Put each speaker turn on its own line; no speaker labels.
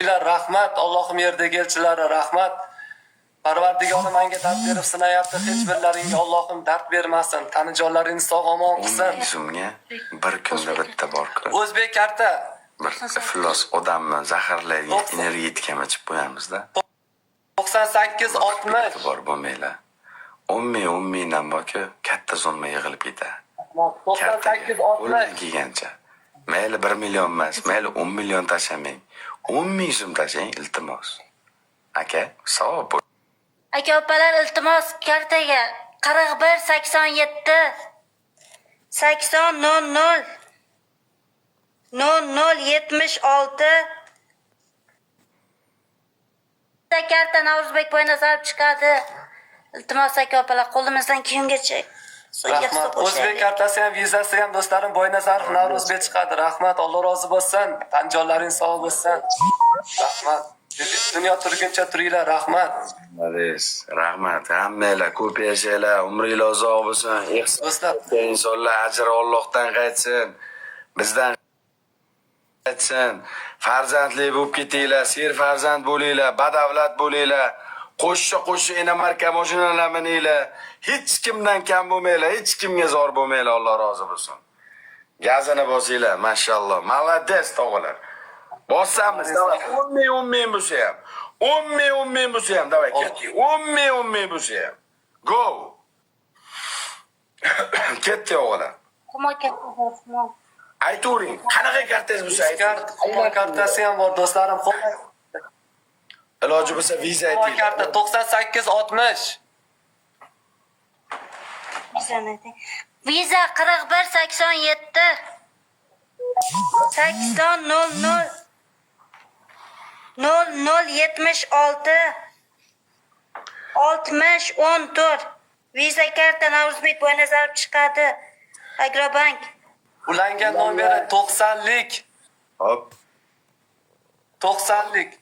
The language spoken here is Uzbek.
rahmat, Allohim yerdagi elchilari rahmat. Parvardigorim menga dard berib sinayapti. Hech birlaringga Allohim dard bermasin. Tanijonlaringizni sog' omon qilsin.
Yuzimga bir kunda bitta bor-ku.
O'zbek karta
Bir iflos odamni zaharlaydigan energetikami ichib qo'yamizda.
98 60
Bor bo'lmaylar. 10 mingdan borku, katta summa yig'ilib ketadi.
98 60
kelgancha. Mayli 1 million emas, mayli 10 million tashlamang. 10 ming so'm tashlang, iltimos. Aka, savob bo'l.
Aka opalar iltimos kartaga 41 87 80 00 0076 karta Navruzbek Boynazarov chiqadi. Iltimos aka opalar qo'limizdan kiyimgacha.
Rahmat. O'zbek kartasi ham, vizasi ham do'stlarim Boynazarov Navruzbek chiqadi. Rahmat, Alloh rozi bo'lsin. Tanjonlaring sog' bo'lsin. Rahmat. Dunyo turguncha turinglar, rahmat.
Rahmat. Hammanglar ko'p yashanglar, umringlar uzoq bo'lsin.
Do'stlar,
insonlar ajri Allohdan qaytsin. Bizdan qaytsin. Farzandli bo'lib ketinglar, ser farzand bo'linglar, badavlat bo'linglar. Qo'shcha inomarka mashinalar mininglar. Hech kimdan kam bo'lmanglar, hech kimga zor bo'lmanglar, Alloh rozi bo'lsin. Gazini bosinglar, mashalloh. Malades tog'alar. Bossamiz, davay. 10 ming bo'lsa ham. 10 ming bo'lsa ham, davay, ketdik. 10 ming bo'lsa ham. Go. Ketdi o'g'lan. Ayturing, qanaqa kartangiz bo'lsa ayting.
kartasi ham bor do'stlarim.
Iloji bo'lsa viza ayting.
Karta 98 60
Viza 41 87 80 00 0076 60 14 Viza karta Navruzbek Boynazarov chiqadi. Agrobank.
ulangan nomeri 90lik.
Hop.
90lik.